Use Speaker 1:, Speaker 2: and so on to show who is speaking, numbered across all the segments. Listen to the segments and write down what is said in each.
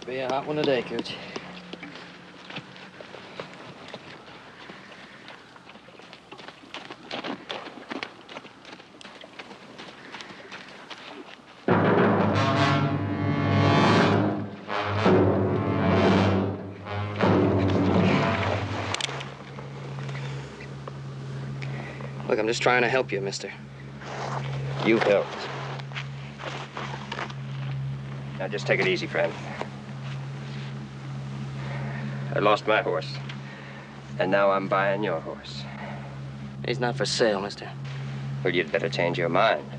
Speaker 1: Be a hot one today, Cooch. Look, I'm just trying to help you, mister.
Speaker 2: You helped. Now, just take it easy, friend. I lost my horse, and now I'm buying your horse.
Speaker 1: He's not for sale, mister.
Speaker 2: Well, you'd better change your mind.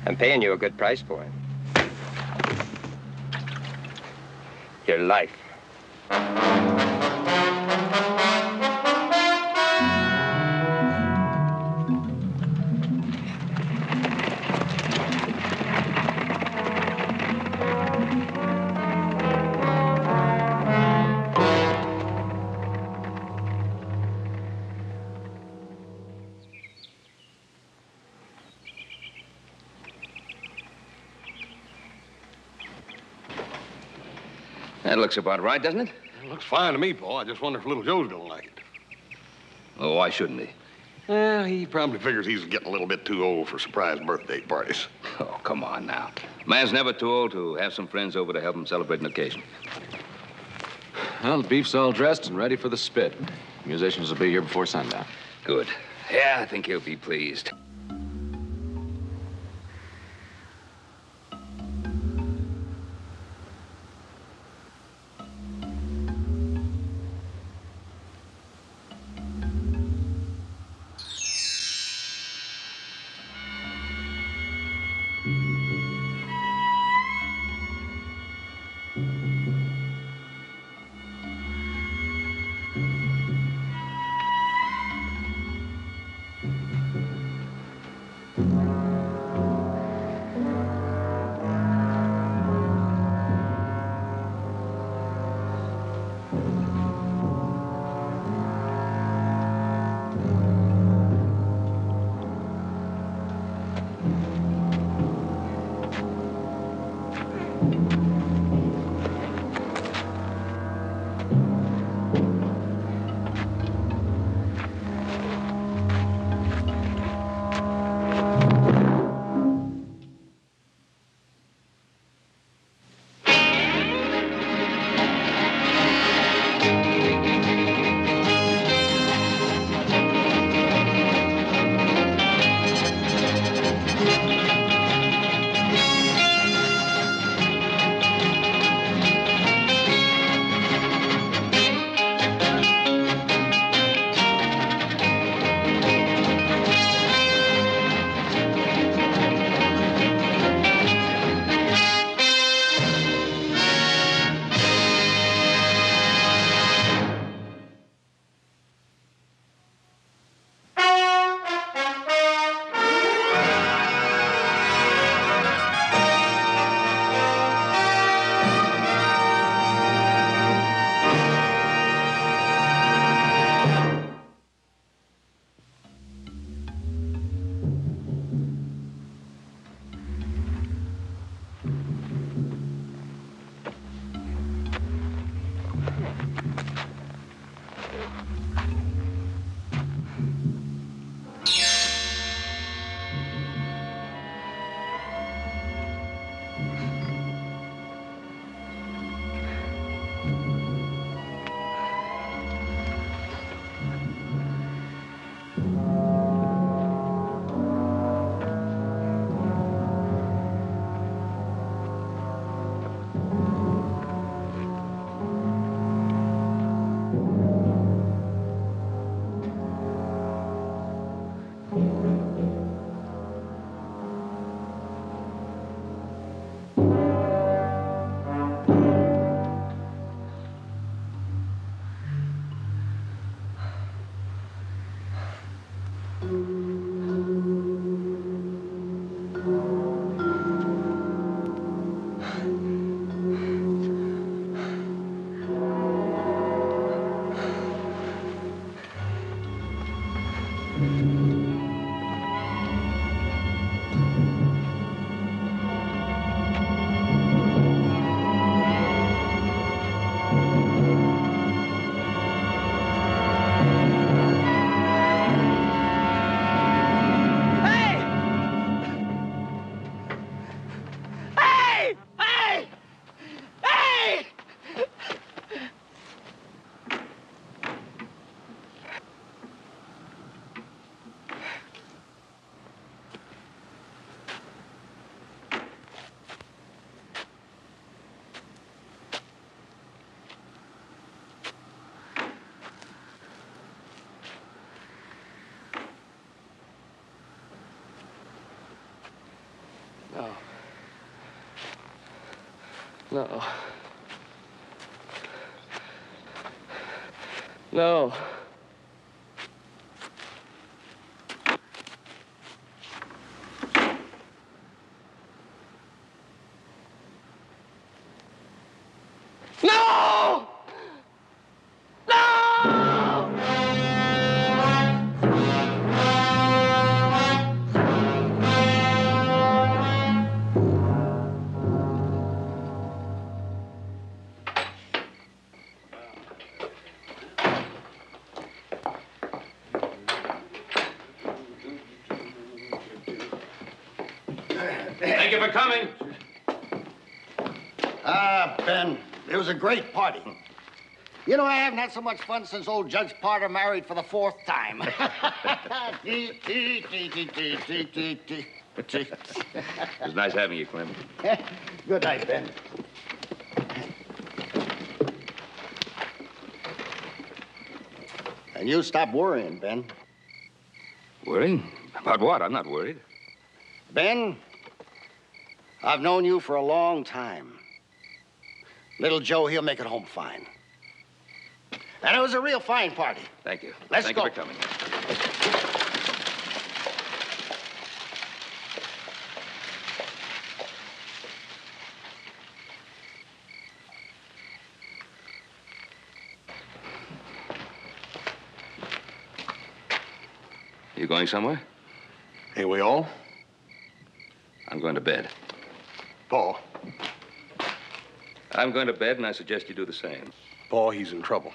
Speaker 2: I'm paying you a good price for him. Your life.
Speaker 3: That looks about right, doesn't it?
Speaker 4: It looks fine to me, Paul. I just wonder if little Joe's gonna like it.
Speaker 3: Oh, why shouldn't he?
Speaker 4: Well, he probably figures he's getting a little bit too old for surprise birthday parties.
Speaker 3: Oh, come on now. Man's never too old to have some friends over to help him celebrate an occasion.
Speaker 5: Well, the beef's all dressed and ready for the spit. Musicians will be here before sundown.
Speaker 3: Good. Yeah, I think he'll be pleased.
Speaker 1: No. No. No. No!
Speaker 3: Thank you for coming.
Speaker 6: Ah, Ben, it was a great party. You know, I haven't had so much fun since old Judge Parter married for the 4th time.
Speaker 3: It was nice having you, Clem.
Speaker 6: Good night, Ben. And you stop worrying, Ben.
Speaker 3: Worrying? About what? I'm not worried.
Speaker 6: Ben, I've known you for a long time. Little Joe, he'll make it home fine. And it was a real fine party.
Speaker 3: Thank you.
Speaker 6: Let's
Speaker 3: Thank
Speaker 6: go.
Speaker 3: you for coming. You going somewhere?
Speaker 4: Ain't we all?
Speaker 3: I'm going to bed.
Speaker 4: Paul.
Speaker 3: I'm going to bed, and I suggest you do the same.
Speaker 4: Paul, he's in trouble.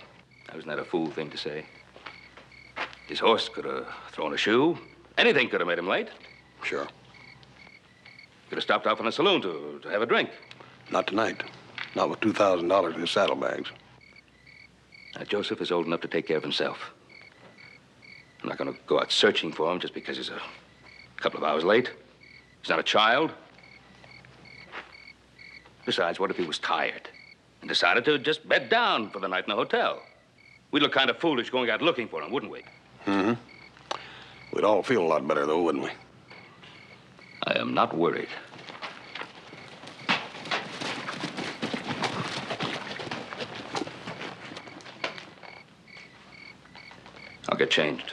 Speaker 3: Now, isn't that a fool thing to say? His horse could have thrown a shoe. Anything could have made him late.
Speaker 4: Sure.
Speaker 3: Could have stopped off in a saloon to have a drink.
Speaker 4: Not tonight. Not with $2,000 in his saddlebags.
Speaker 3: Now, Joseph is old enough to take care of himself. I'm not going to go out searching for him just because he's a couple of hours late. He's not a child. Besides, what if he was tired and decided to just bed down for the night in the hotel? We'd look kind of foolish going out looking for him, wouldn't we?
Speaker 4: Mm-hmm. We'd all feel a lot better, though, wouldn't we?
Speaker 3: I am not worried. I'll get changed.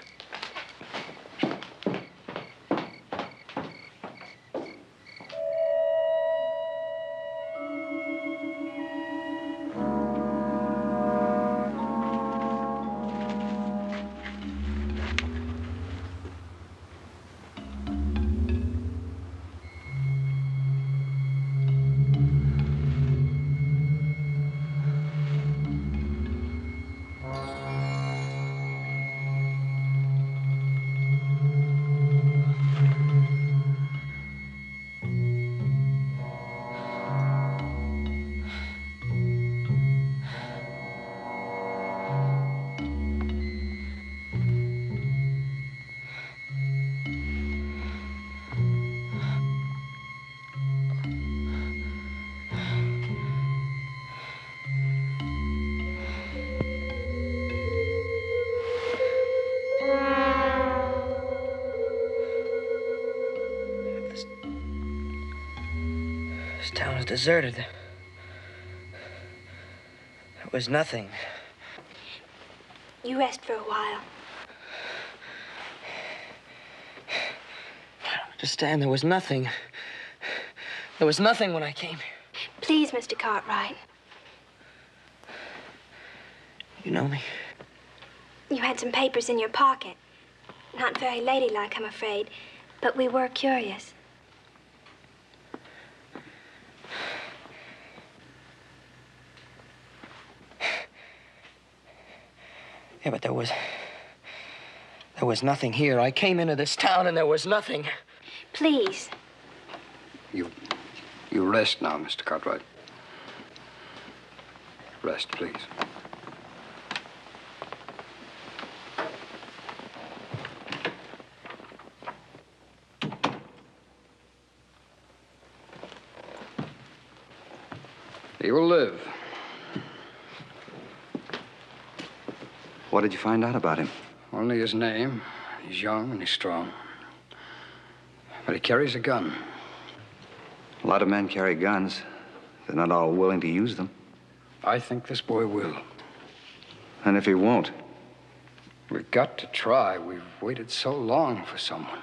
Speaker 1: This town is deserted. There was nothing.
Speaker 7: You rest for a while.
Speaker 1: I don't understand. There was nothing. There was nothing when I came here.
Speaker 7: Please, Mr. Cartwright.
Speaker 1: You know me?
Speaker 7: You had some papers in your pocket. Not very ladylike, I'm afraid, but we were curious.
Speaker 1: Yeah, but there was nothing here. I came into this town and there was nothing.
Speaker 7: Please.
Speaker 8: You rest now, Mr. Cartwright. Rest, please. He will live.
Speaker 9: What did you find out about him?
Speaker 8: Only his name. He's young and he's strong. But he carries a gun.
Speaker 9: A lot of men carry guns. They're not all willing to use them.
Speaker 8: I think this boy will.
Speaker 9: And if he won't?
Speaker 8: We've got to try. We've waited so long for someone.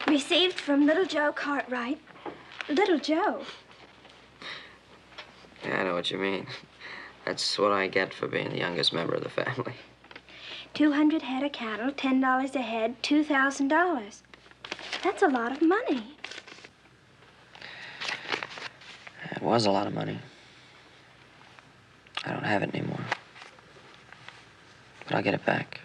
Speaker 7: Received from Little Joe Cartwright. Little Joe?
Speaker 1: Yeah, I know what you mean. That's what I get for being the youngest member of the family.
Speaker 7: 200 head of cattle, $10 a head, $2,000. That's a lot of money.
Speaker 1: It was a lot of money. I don't have it anymore. But I'll get it back.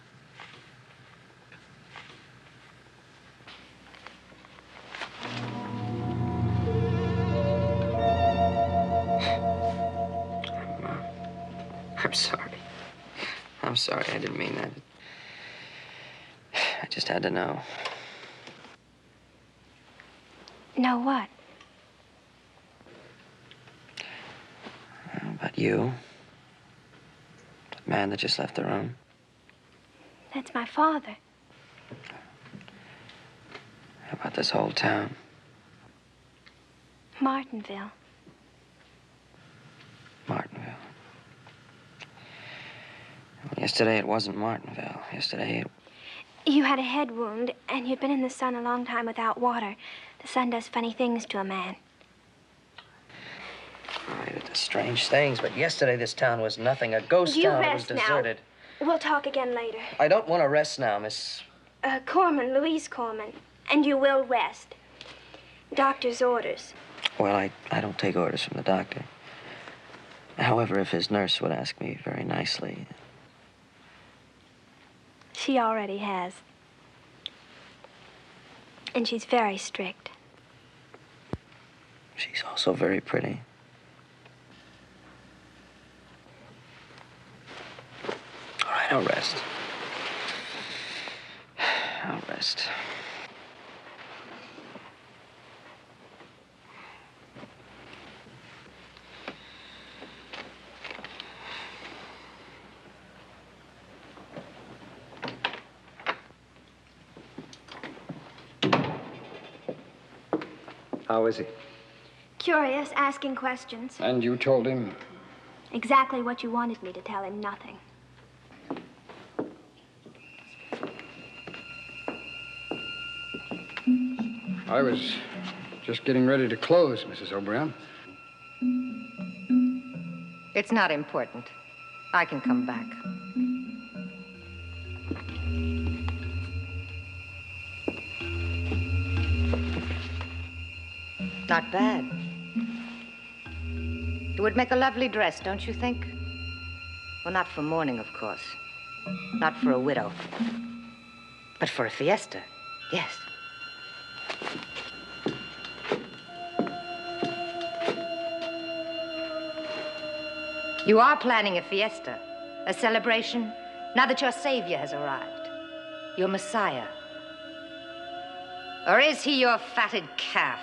Speaker 1: I'm sorry. I'm sorry. I didn't mean that. I just had to know.
Speaker 7: Know what?
Speaker 1: About you. The man that just left the room.
Speaker 7: That's my father.
Speaker 1: About this whole town.
Speaker 7: Martinville.
Speaker 1: Martinville. Well, yesterday it wasn't Martinville. Yesterday it...
Speaker 7: You had a head wound, and you'd been in the sun a long time without water. The sun does funny things to a man.
Speaker 1: Right, it does strange things, but yesterday this town was nothing. A ghost town. It was deserted.
Speaker 7: Now. We'll talk again later.
Speaker 1: I don't want to rest now, Miss...
Speaker 7: Corman, Louise Corman. And you will rest. Doctor's orders.
Speaker 1: Well, I don't take orders from the doctor. However, if his nurse would ask me very nicely...
Speaker 7: She already has. And she's very strict.
Speaker 1: She's also very pretty. All right, I'll rest. I'll rest.
Speaker 9: How is he?
Speaker 7: Curious, asking questions.
Speaker 8: And you told him?
Speaker 7: Exactly what you wanted me to tell him, nothing.
Speaker 8: I was just getting ready to close, Mrs. O'Brien.
Speaker 10: It's not important. I can come back. Not bad. It would make a lovely dress, don't you think? Well, not for mourning, of course. Not for a widow. But for a fiesta, yes. You are planning a fiesta, a celebration, now that your savior has arrived, your Messiah. Or is he your fatted calf?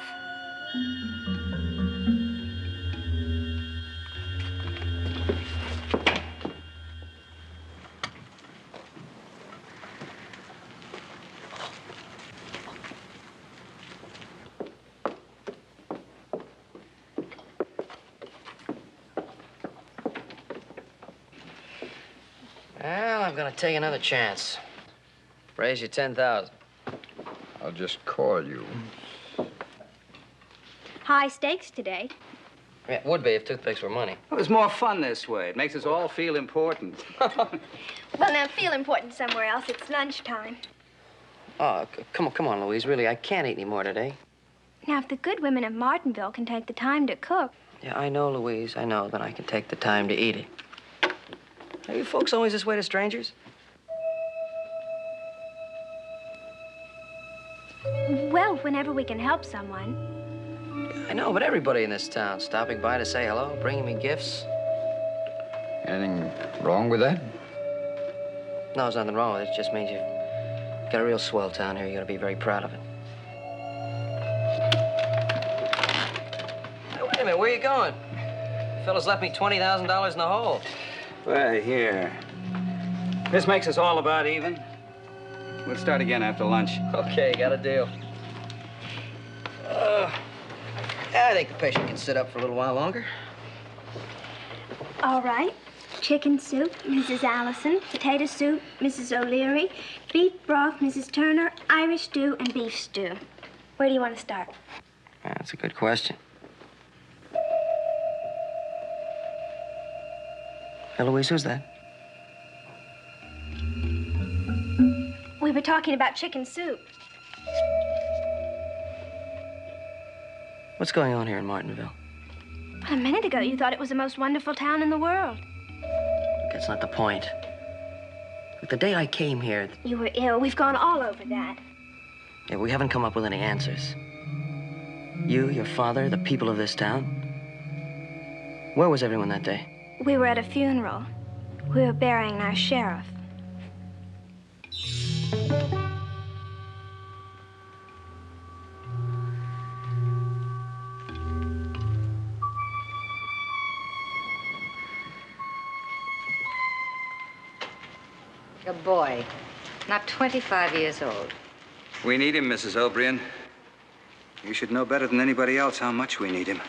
Speaker 1: Well, I'm gonna take another chance. Raise you 10,000.
Speaker 8: I'll just call you.
Speaker 7: High stakes today.
Speaker 1: Yeah, it would be if toothpicks were money.
Speaker 3: Well, it's more fun this way. It makes us all feel important.
Speaker 7: Well, now, feel important somewhere else. It's lunchtime.
Speaker 1: Oh, come on, Louise. Really, I can't eat any more today.
Speaker 7: Now, if the good women of Martinville can take the time to cook...
Speaker 1: Yeah, I know, Louise. I know. Then I can take the time to eat it. Are you folks always this way to strangers?
Speaker 7: Well, whenever we can help someone.
Speaker 1: I know, but everybody in this town stopping by to say hello, bringing me gifts.
Speaker 8: Anything wrong with that?
Speaker 1: No, there's nothing wrong with it. It just means you've got a real swell town here. You gotta be very proud of it. Hey, wait a minute, where are you going? Fellas left me $20,000 in the hole.
Speaker 9: Well, here. This makes us all about even. We'll start again after lunch.
Speaker 1: Okay, got a deal. I think the patient can sit up for a little while longer.
Speaker 7: All right. Chicken soup, Mrs. Allison. Potato soup, Mrs. O'Leary. Beef broth, Mrs. Turner. Irish stew, and beef stew. Where do you want to start?
Speaker 1: That's a good question. Hey, Louise, who's that?
Speaker 7: We were talking about chicken soup.
Speaker 1: What's going on here in Martinville?
Speaker 7: A minute ago, you thought it was the most wonderful town in the world.
Speaker 1: That's not the point. Look, the day I came here...
Speaker 7: You were ill. We've gone all over that.
Speaker 1: Yeah, we haven't come up with any answers. You, your father, the people of this town. Where was everyone that day?
Speaker 7: We were at a funeral. We were burying our sheriff.
Speaker 10: A boy, not 25 years old.
Speaker 9: We need him, Mrs. O'Brien. You should know better than anybody else how much we need him.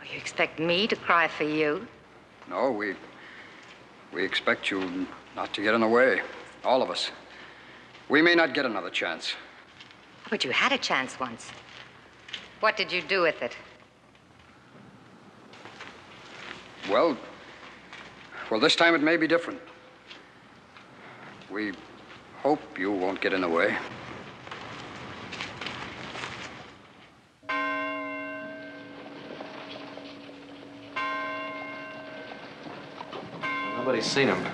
Speaker 10: You expect me to cry for you?
Speaker 8: No, we expect you not to get in the way. All of us. We may not get another chance.
Speaker 10: But you had a chance once. What did you do with it?
Speaker 8: Well, this time it may be different. We hope you won't get in the way.
Speaker 5: Nobody's seen him.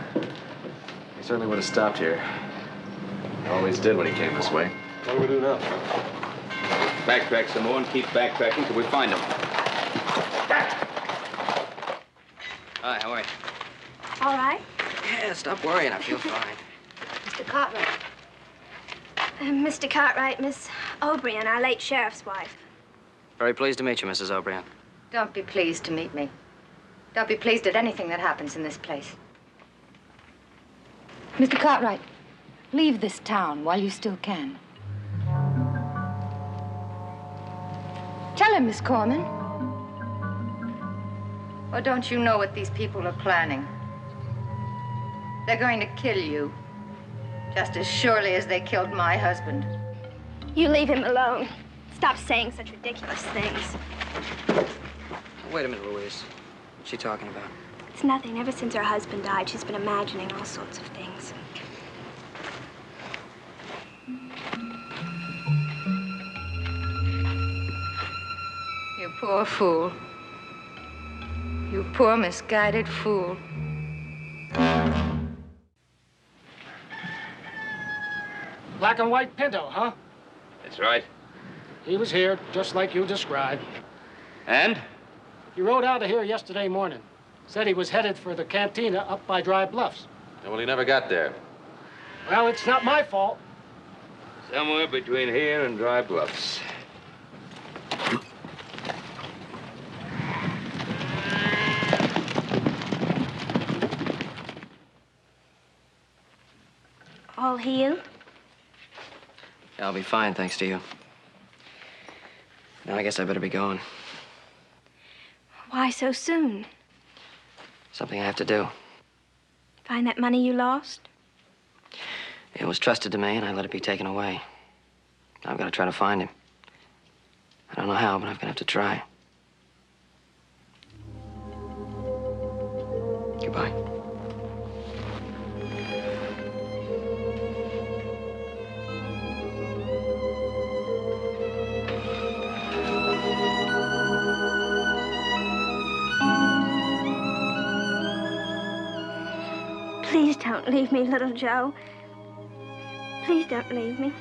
Speaker 5: He certainly would have stopped here. He always did when he came this way.
Speaker 2: What do we do now?
Speaker 3: Backtrack some more and keep backtracking till we find him.
Speaker 1: Hi, how are you?
Speaker 7: All right.
Speaker 1: Yeah, stop worrying. I feel fine.
Speaker 7: Mr. Cartwright. Mr. Cartwright, Miss O'Brien, our late sheriff's wife.
Speaker 1: Very pleased to meet you, Mrs. O'Brien.
Speaker 10: Don't be pleased to meet me. Don't be pleased at anything that happens in this place.
Speaker 11: Mr. Cartwright, leave this town while you still can. Tell him, Miss Corman.
Speaker 10: Or don't you know what these people are planning? They're going to kill you, just as surely as they killed my husband.
Speaker 7: You leave him alone. Stop saying such ridiculous things.
Speaker 1: Wait a minute, Louise. What's she talking about?
Speaker 7: It's nothing. Ever since her husband died, she's been imagining all sorts of things.
Speaker 10: You poor fool. You poor misguided fool.
Speaker 12: Black and white Pinto, huh?
Speaker 3: That's right.
Speaker 12: He was here, just like you described.
Speaker 3: And?
Speaker 12: He rode out of here yesterday morning. Said he was headed for the cantina up by Dry Bluffs.
Speaker 5: Well, he never got there.
Speaker 12: Well, it's not my fault.
Speaker 3: Somewhere between here and Dry Bluffs.
Speaker 7: All healed?
Speaker 1: I'll be fine, thanks to you. Now, I guess I better be going.
Speaker 7: Why so soon?
Speaker 1: Something I have to do.
Speaker 7: Find that money you lost?
Speaker 1: It was trusted to me, and I let it be taken away. I've got to try to find him. I don't know how, but I'm gonna have to try. Goodbye.
Speaker 7: Please don't leave me, little Joe. Please don't leave me.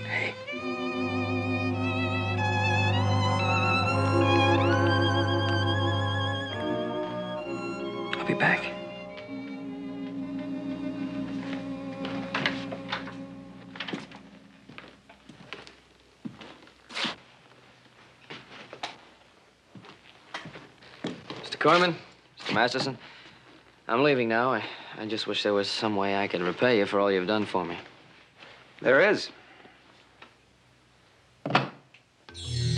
Speaker 1: Hey. I'll be back. Corman, Mr. Masterson, I'm leaving now. I just wish there was some way I could repay you for all you've done for me.
Speaker 9: There is.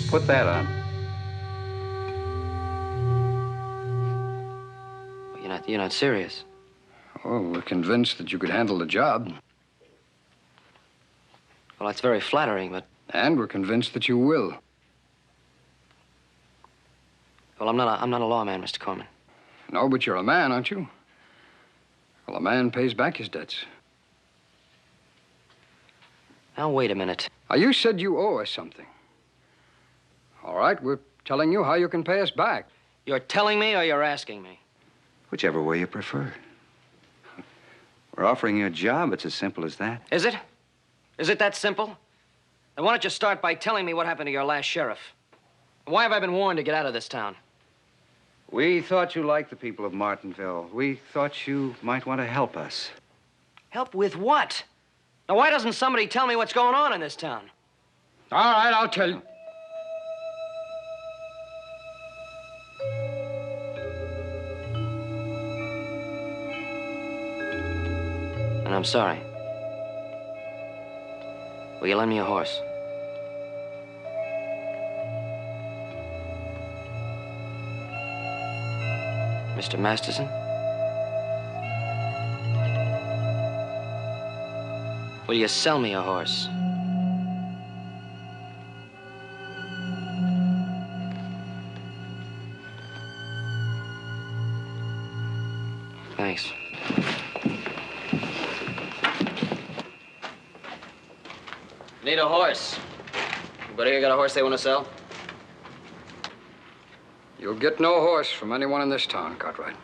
Speaker 9: Put that on.
Speaker 1: Well, you're not serious.
Speaker 8: Oh, we're convinced that you could handle the job.
Speaker 1: Well, that's very flattering, but...
Speaker 8: And we're convinced that you will.
Speaker 1: Well, I'm not a lawman, Mr. Corman.
Speaker 8: No, but you're a man, aren't you? Well, a man pays back his debts.
Speaker 1: Now, wait a minute.
Speaker 8: Now, you said you owe us something. All right, we're telling you how you can pay us back.
Speaker 1: You're telling me or you're asking me?
Speaker 9: Whichever way you prefer. We're offering you a job. It's as simple as that.
Speaker 1: Is it? Is it that simple? Then why don't you start by telling me what happened to your last sheriff? Why have I been warned to get out of this town?
Speaker 9: We thought you liked the people of Martinville. We thought you might want to help us.
Speaker 1: Help with what? Now, why doesn't somebody tell me what's going on in this town?
Speaker 8: All right, I'll tell you.
Speaker 1: And I'm sorry. Will you lend me a horse? Mr. Masterson? Will you sell me a horse? Thanks. Need a horse. Anybody here got a horse they want to sell?
Speaker 8: You'll get no horse from anyone in this town, Cartwright.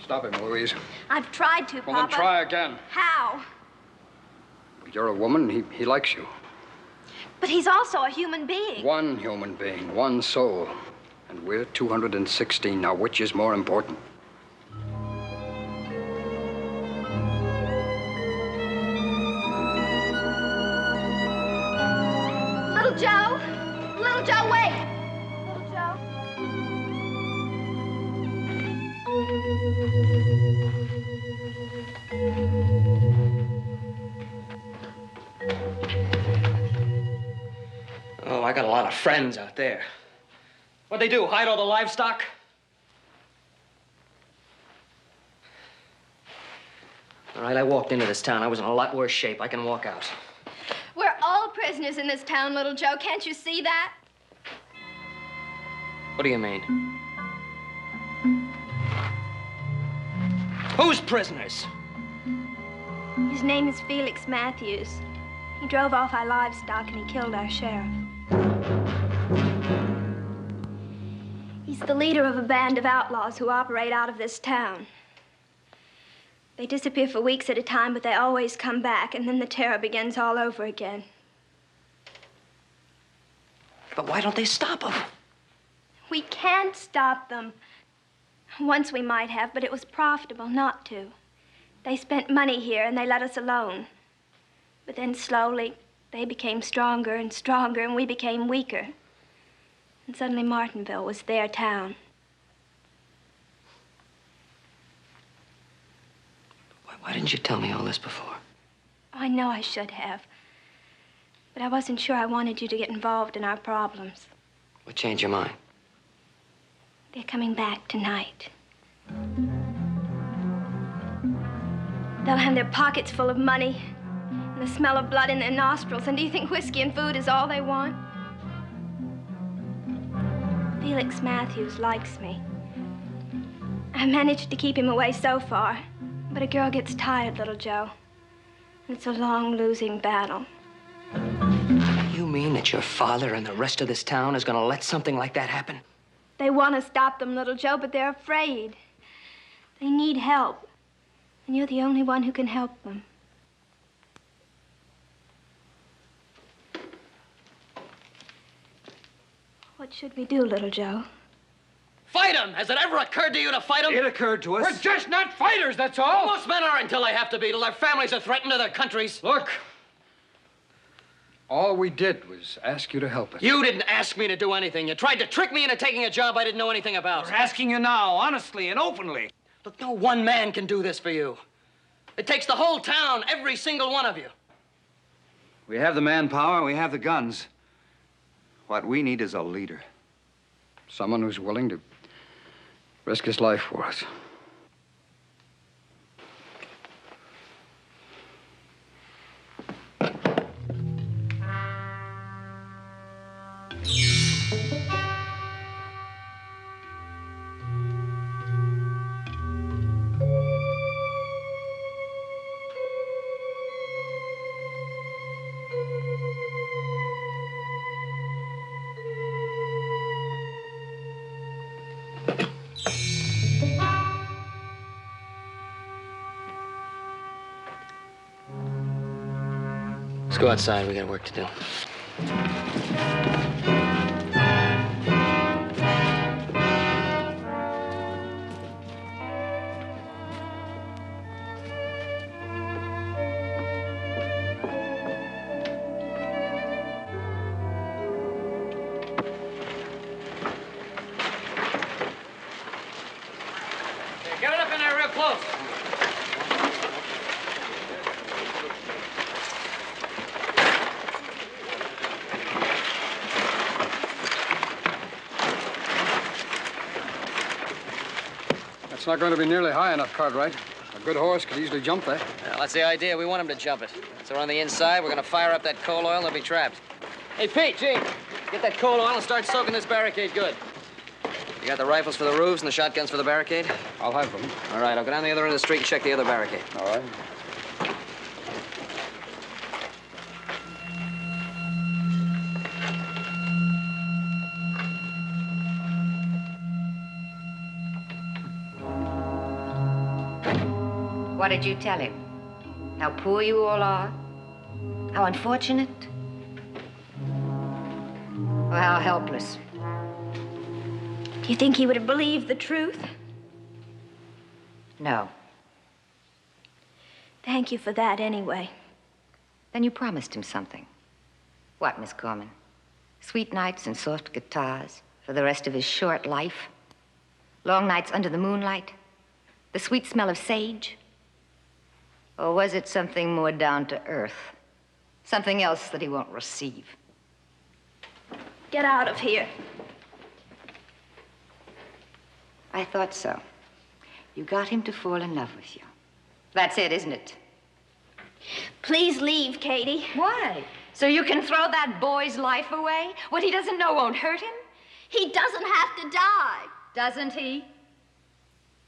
Speaker 8: Stop him, Louise.
Speaker 7: I've tried to, Papa.
Speaker 8: Well, then try again.
Speaker 7: How?
Speaker 8: You're a woman. He likes you.
Speaker 7: But he's also a human being.
Speaker 8: One human being, one soul. And we're 216 now. Which is more important?
Speaker 7: Little Joe! Little Joe, wait! Little Joe.
Speaker 1: Oh, I got a lot of friends out there. What'd they do, hide all the livestock? All right, I walked into this town. I was in a lot worse shape. I can walk out.
Speaker 7: We're all prisoners in this town, Little Joe. Can't you see that?
Speaker 1: What do you mean? Who's prisoners?
Speaker 7: His name is Felix Matthews. He drove off our livestock and he killed our sheriff. He's the leader of a band of outlaws who operate out of this town. They disappear for weeks at a time, but they always come back, and then the terror begins all over again.
Speaker 1: But why don't they stop them?
Speaker 7: We can't stop them. Once we might have, but it was profitable not to. They spent money here, and they let us alone. But then slowly, they became stronger and stronger, and we became weaker. And suddenly Martinville was their town.
Speaker 1: Why didn't you tell me all this before?
Speaker 7: I know I should have. But I wasn't sure I wanted you to get involved in our problems.
Speaker 1: What changed your mind?
Speaker 7: They're coming back tonight. They'll have their pockets full of money and the smell of blood in their nostrils. And do you think whiskey and food is all they want? Felix Matthews likes me. I managed to keep him away so far. But a girl gets tired, Little Joe. It's a long losing battle.
Speaker 1: You mean that your father and the rest of this town is going to let something like that happen?
Speaker 7: They want to stop them, Little Joe, but they're afraid. They need help. And you're the only one who can help them. What should we do, Little Joe?
Speaker 1: Fight him! Has it ever occurred to you to fight him?
Speaker 9: It occurred to us.
Speaker 5: We're just not fighters, that's all.
Speaker 1: Most men are until they have to be, till their families are threatened to their countries.
Speaker 8: Look, all we did was ask you to help us.
Speaker 1: You didn't ask me to do anything. You tried to trick me into taking a job I didn't know anything about.
Speaker 9: We're asking you now, honestly and openly.
Speaker 1: Look, no one man can do this for you. It takes the whole town, every single one of you.
Speaker 9: We have the manpower, we have the guns. What we need is a leader.
Speaker 8: Someone who's willing to risk his life for us.
Speaker 1: Let's go outside. We got work to do.
Speaker 12: Get it up in there real close.
Speaker 8: It's not going to be nearly high enough, Cartwright. A good horse could easily jump that.
Speaker 1: Well, that's the idea. We want him to jump it. So we're on the inside. We're going to fire up that coal oil and they'll be trapped. Hey, Pete, Gene, get that coal oil and start soaking this barricade good. You got the rifles for the roofs and the shotguns for the barricade?
Speaker 8: I'll have them.
Speaker 1: All right, I'll go down the other end of the street and check the other barricade.
Speaker 8: All right.
Speaker 10: What did you tell him? How poor you all are? How unfortunate? Or how helpless?
Speaker 7: Do you think he would have believed the truth?
Speaker 10: No.
Speaker 7: Thank you for that anyway.
Speaker 10: Then you promised him something. What, Miss Corman? Sweet nights and soft guitars for the rest of his short life? Long nights under the moonlight? The sweet smell of sage? Or was it something more down to earth? Something else that he won't receive?
Speaker 7: Get out of here.
Speaker 10: I thought so. You got him to fall in love with you. That's it, isn't it?
Speaker 7: Please leave, Katie.
Speaker 11: Why? So you can throw that boy's life away? What he doesn't know won't hurt him?
Speaker 7: He doesn't have to die.
Speaker 11: Doesn't he?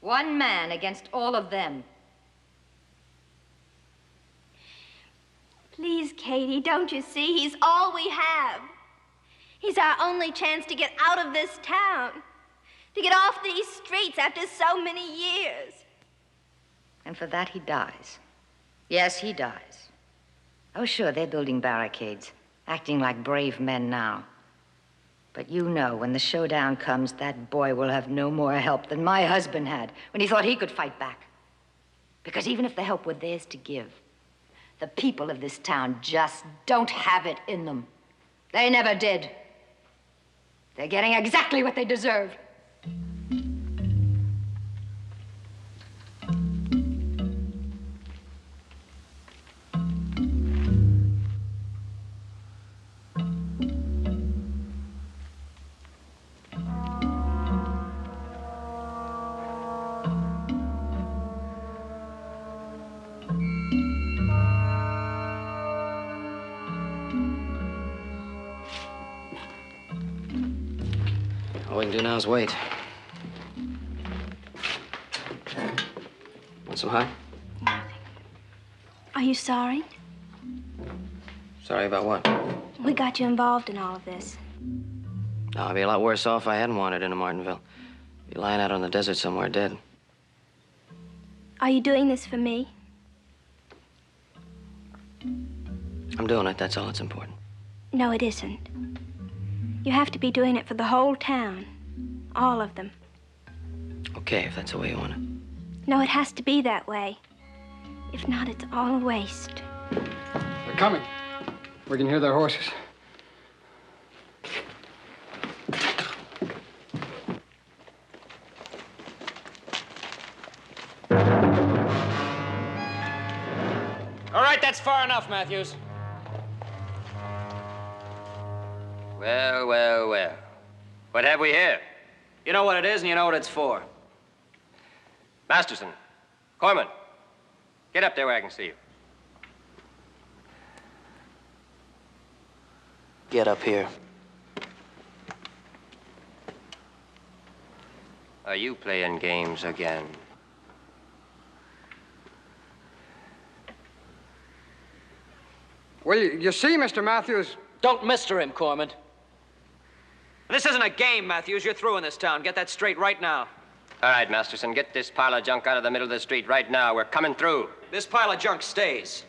Speaker 11: One man against all of them.
Speaker 7: Please, Katie, don't you see? He's all we have. He's our only chance to get out of this town. To get off these streets after so many years.
Speaker 10: And for that, he dies. Yes, he dies. Oh, sure, they're building barricades, acting like brave men now. But you know, when the showdown comes, that boy will have no more help than my husband had when he thought he could fight back. Because even if the help were theirs to give, the people of this town just don't have it in them. They never did. They're getting exactly what they deserve.
Speaker 1: All we can do now is wait. What's so high?
Speaker 7: Are you sorry?
Speaker 1: Sorry about what?
Speaker 7: We got you involved in all of this.
Speaker 1: No, I'd be a lot worse off if I hadn't wandered into Martinville. Be lying out on the desert somewhere dead.
Speaker 7: Are you doing this for me?
Speaker 1: I'm doing it, that's all that's important.
Speaker 7: No, it isn't. You have to be doing it for the whole town. All of them.
Speaker 1: okay if that's the way you want it.
Speaker 7: No, it has to be that way. If not, it's all a waste.
Speaker 8: They're coming. We can hear their horses.
Speaker 1: All right, that's far enough, Matthews.
Speaker 2: Well, well, well. What have we here?
Speaker 1: You know what it is and you know what it's for.
Speaker 2: Masterson, Corman, get up there where I can see you.
Speaker 1: Get up here.
Speaker 2: Are you playing games again?
Speaker 8: Well, you see, Mr. Matthews...
Speaker 1: Don't mister him, Corman. This isn't a game, Matthews. You're through in this town. Get that straight right now.
Speaker 2: All right, Masterson, get this pile of junk out of the middle of the street right now. We're coming through.
Speaker 1: This pile of junk stays.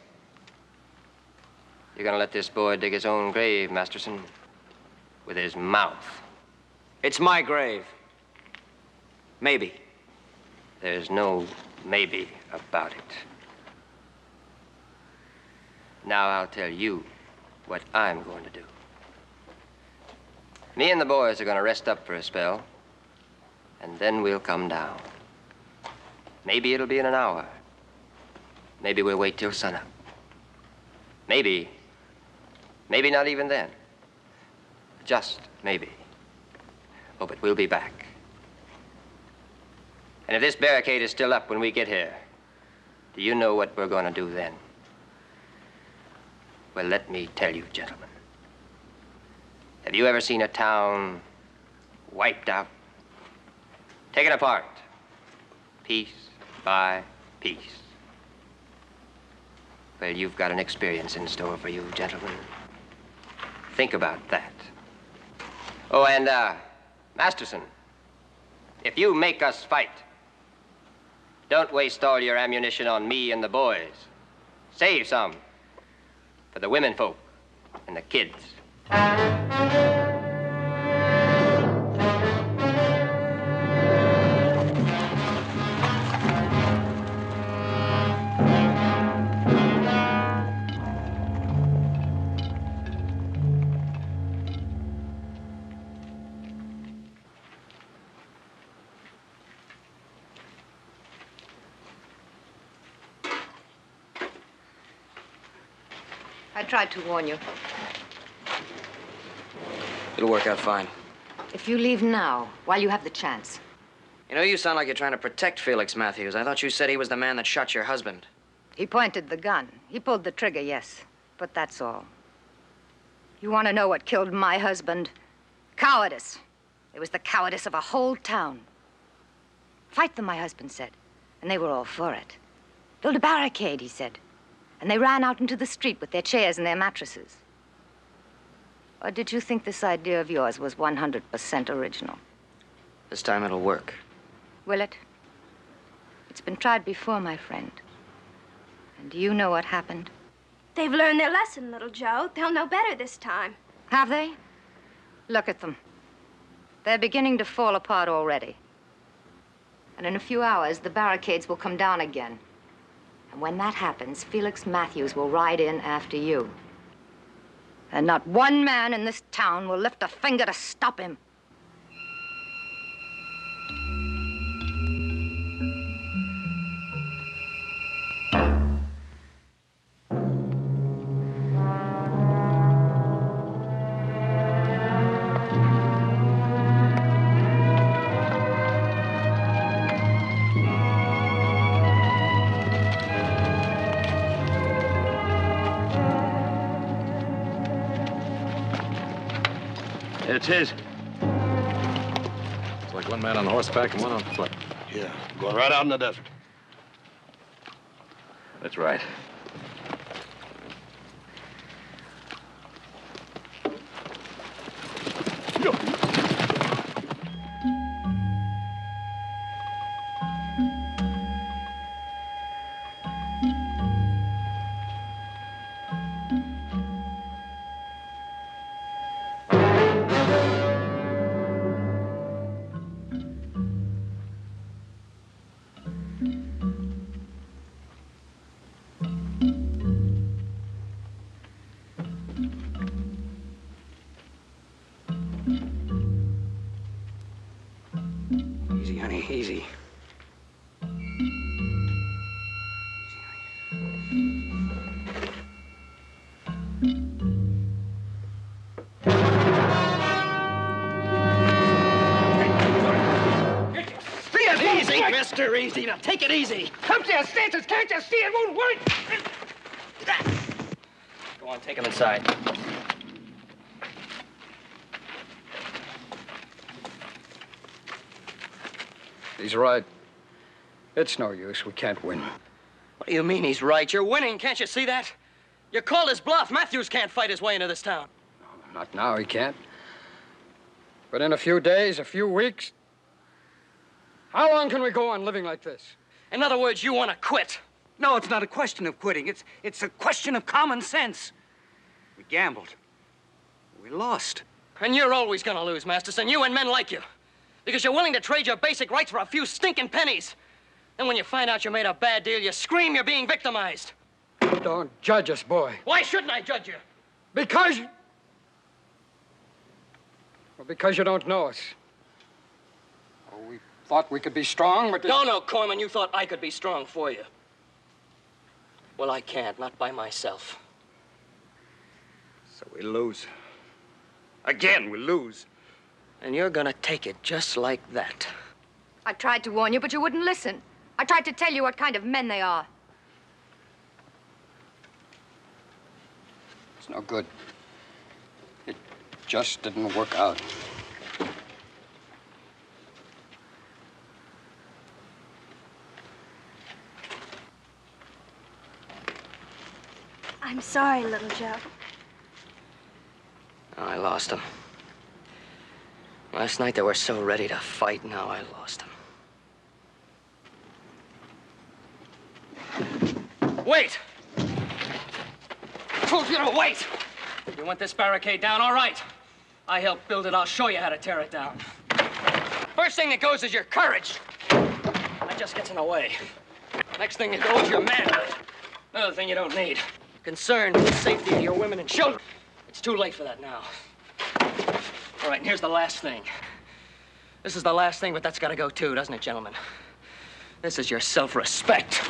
Speaker 2: You're gonna let this boy dig his own grave, Masterson, with his mouth.
Speaker 1: It's my grave. Maybe.
Speaker 2: There's no maybe about it. Now I'll tell you what I'm going to do. Me and the boys are going to rest up for a spell, and then we'll come down. Maybe it'll be in an hour. Maybe we'll wait till sunup. Maybe not even then. Just maybe. Oh, but we'll be back. And if this barricade is still up when we get here, do you know what we're going to do then? Well, let me tell you, gentlemen. Have you ever seen a town wiped out? Taken apart, piece by piece. Well, you've got an experience in store for you, gentlemen. Think about that. Oh, and, Masterson, if you make us fight, don't waste all your ammunition on me and the boys. Save some for the women folk and the kids.
Speaker 10: I tried to warn you.
Speaker 1: It'll work out fine.
Speaker 10: If you leave now, while you have the chance.
Speaker 1: You know, you sound like you're trying to protect Felix Matthews. I thought you said he was the man that shot your husband.
Speaker 10: He pointed the gun. He pulled the trigger, yes. But that's all. You want to know what killed my husband? Cowardice. It was the cowardice of a whole town. Fight them, my husband said. And they were all for it. Build a barricade, he said. And they ran out into the street with their chairs and their mattresses. Or did you think this idea of yours was 100% original?
Speaker 1: This time it'll work.
Speaker 10: Will it? It's been tried before, my friend. And do you know what happened?
Speaker 7: They've learned their lesson, little Joe. They'll know better this time.
Speaker 10: Have they? Look at them. They're beginning to fall apart already. And in a few hours, the barricades will come down again. And when that happens, Felix Matthews will ride in after you. And not one man in this town will lift a finger to stop him.
Speaker 4: It's his.
Speaker 5: It's like one man on horseback and one on foot.
Speaker 4: Yeah, going right out in the desert.
Speaker 5: That's right.
Speaker 8: honey, easy.
Speaker 6: Easy, mister, easy. Now, take it easy.
Speaker 12: Come to your senses, can't you see it won't work?
Speaker 1: Go on, take him inside.
Speaker 8: He's right. It's no use. We can't win.
Speaker 1: What do you mean he's right? You're winning, can't you see that? You called his bluff. Matthews can't fight his way into this town.
Speaker 8: No, not now, he can't. But in a few days, a few weeks... How long can we go on living like this?
Speaker 1: In other words, you want to quit.
Speaker 9: No, it's not a question of quitting. It's a question of common sense. We gambled. We lost.
Speaker 1: And you're always going to lose, Masterson. You and men like you. Because you're willing to trade your basic rights for a few stinking pennies. Then when you find out you made a bad deal, you scream you're being victimized.
Speaker 8: Don't judge us, boy.
Speaker 1: Why shouldn't I judge you?
Speaker 8: Because... Well, because you don't know us. Oh, we thought we could be strong, but...
Speaker 1: No, Corman, you thought I could be strong for you. Well, I can't, not by myself.
Speaker 9: So we lose. Again, we lose.
Speaker 1: And you're gonna take it just like that.
Speaker 11: I tried to warn you, but you wouldn't listen. I tried to tell you what kind of men they are.
Speaker 8: It's no good. It just didn't work out.
Speaker 7: I'm sorry, little Joe.
Speaker 1: Oh, I lost him. Last night they were so ready to fight, now I lost him. Wait! I told you to wait! You want this barricade down? All right. I helped build it. I'll show you how to tear it down. First thing that goes is your courage. That just gets in the way. Next thing that goes, your manhood. Another thing you don't need. Concern for the safety of your women and children. It's too late for that now. All right, and here's the last thing. This is the last thing, but that's got to go too, doesn't it, gentlemen? This is your self-respect.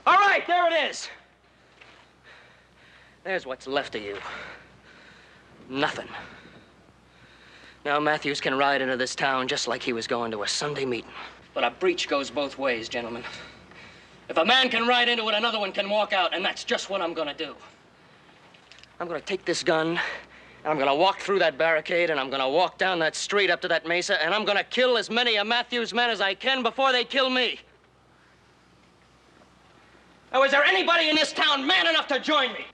Speaker 1: All right, there it is. There's what's left of you. Nothing. Now Matthews can ride into this town just like he was going to a Sunday meeting. But a breach goes both ways, gentlemen. If a man can ride into it, another one can walk out, and that's just what I'm gonna do. I'm gonna take this gun, and I'm gonna walk through that barricade, and I'm gonna walk down that street up to that mesa, and I'm gonna kill as many of Matthews' men as I can before they kill me. Now, is there anybody in this town man enough to join me?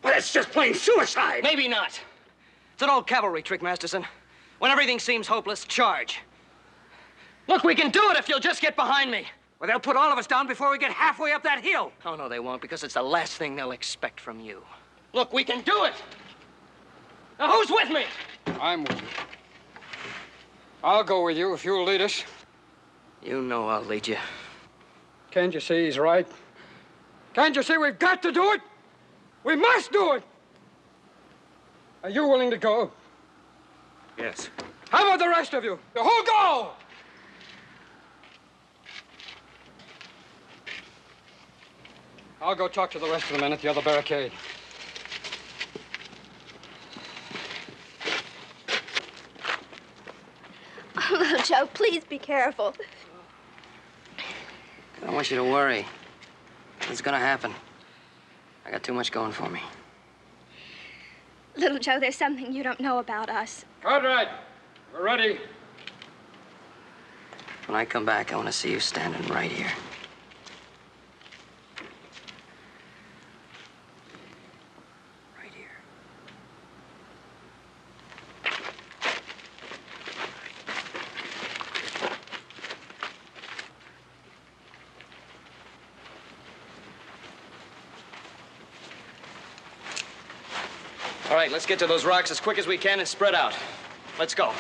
Speaker 9: But it's just plain suicide.
Speaker 1: Maybe not. It's an old cavalry trick, Masterson. When everything seems hopeless, charge. Look, we can do it if you'll just get behind me.
Speaker 9: Well, they'll put all of us down before we get halfway up that hill.
Speaker 1: Oh, no, they won't, because it's the last thing they'll expect from you. Look, we can do it. Now, who's with me?
Speaker 8: I'm with you. I'll go with you if you'll lead us.
Speaker 1: You know I'll lead you.
Speaker 8: Can't you see he's right? Can't you see we've got to do it? We must do it! Are you willing to go?
Speaker 9: Yes.
Speaker 8: How about the rest of you? Who'll go? I'll go talk to the rest of the men at the other barricade.
Speaker 7: Oh, little Joe, please be careful.
Speaker 1: I don't want you to worry. It's gonna happen. I got too much going for me.
Speaker 7: Little Joe, there's something you don't know about us.
Speaker 8: Conrad, we're ready.
Speaker 1: When I come back, I want to see you standing right here. Right here. All right, let's get to those rocks as quick as we can and spread out. Let's go.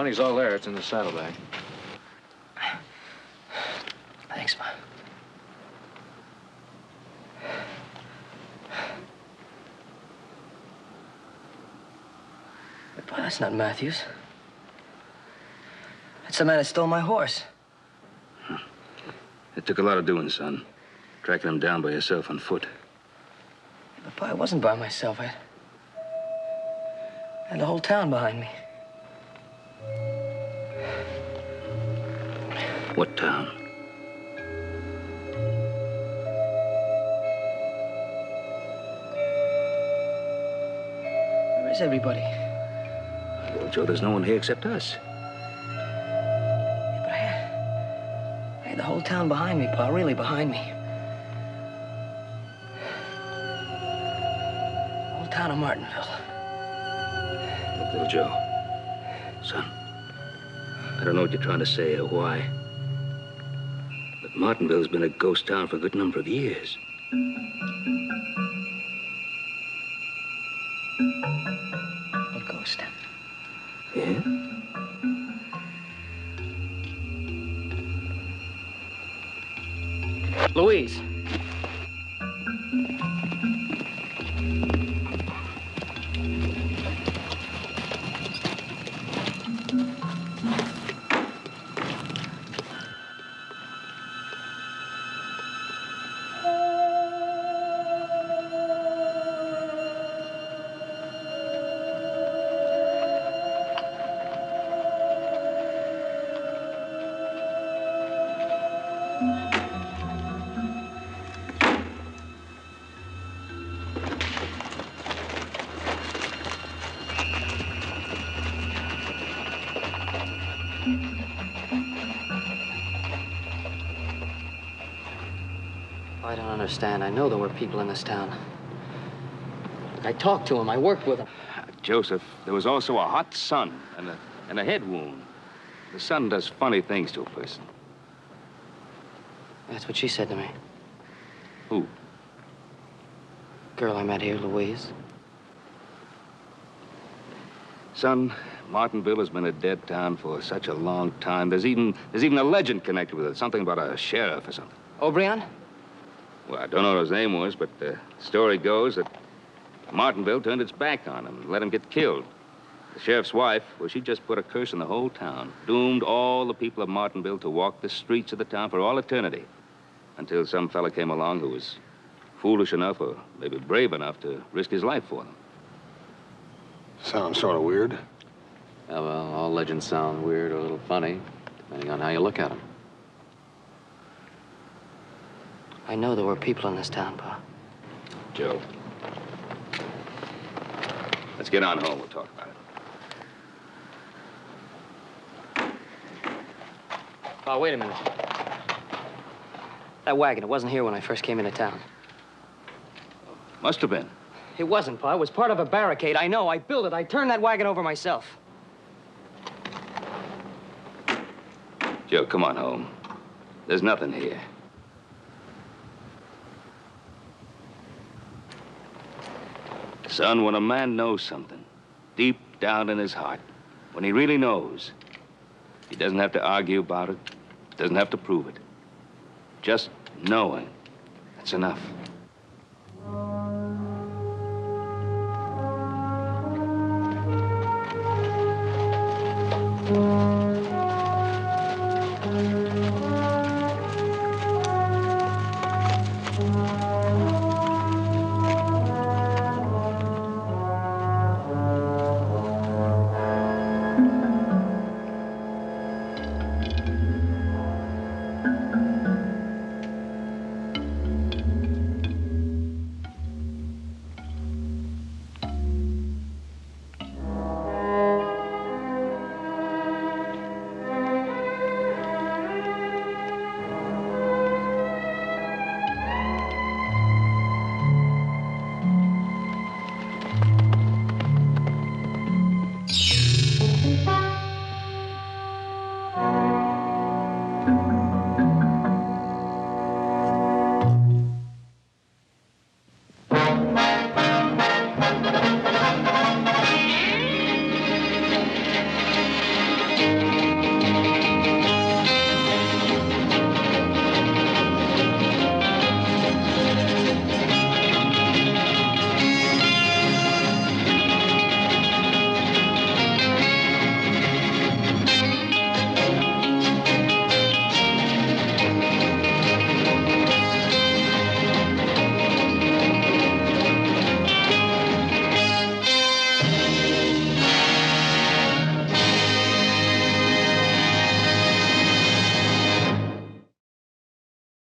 Speaker 5: Money's all there. It's in the saddlebag.
Speaker 1: Thanks, Ma. But, Pa, that's not Matthews. That's the man that stole my horse.
Speaker 3: It took a lot of doing, son. Tracking him down by yourself on foot.
Speaker 1: But, Pa, I wasn't by myself. I had the whole town behind me.
Speaker 3: What town?
Speaker 1: Where is everybody?
Speaker 3: Well, Joe, there's no one here except us.
Speaker 1: Yeah, but I had the whole town behind me, Pa, really behind me. The whole town of Martinville.
Speaker 3: Look, little Joe. Son, I don't know what you're trying to say or why. But Martinville's been a ghost town for a good number of years.
Speaker 1: A ghost?
Speaker 3: Yeah?
Speaker 1: Louise. I don't understand. I know there were people in this town. I talked to them. I worked with them.
Speaker 3: Joseph, there was also a hot sun and a head wound. The sun does funny things to a person.
Speaker 1: That's what she said to me.
Speaker 3: Who?
Speaker 1: Girl I met here, Louise.
Speaker 3: Son, Martinville has been a dead town for such a long time. There's even a legend connected with it. Something about a sheriff or something.
Speaker 1: O'Brien?
Speaker 3: Well, I don't know what his name was, but the story goes that Martinville turned its back on him and let him get killed. The sheriff's wife, well, she just put a curse on the whole town, doomed all the people of Martinville to walk the streets of the town for all eternity, until some fella came along who was foolish enough or maybe brave enough to risk his life for them.
Speaker 4: Sounds sort of weird.
Speaker 5: Yeah, well, all legends sound weird or a little funny, depending on how you look at them.
Speaker 1: I know there were people in this town, Pa.
Speaker 3: Joe. Let's get on home. We'll talk about it.
Speaker 1: Pa, wait a minute. That wagon, it wasn't here when I first came into town.
Speaker 3: Must have been.
Speaker 1: It wasn't, Pa. It was part of a barricade. I know. I built it. I turned that wagon over myself.
Speaker 3: Joe, come on home. There's nothing here. Son, when a man knows something, deep down in his heart, when he really knows, he doesn't have to argue about it, doesn't have to prove it. Just knowing, that's enough.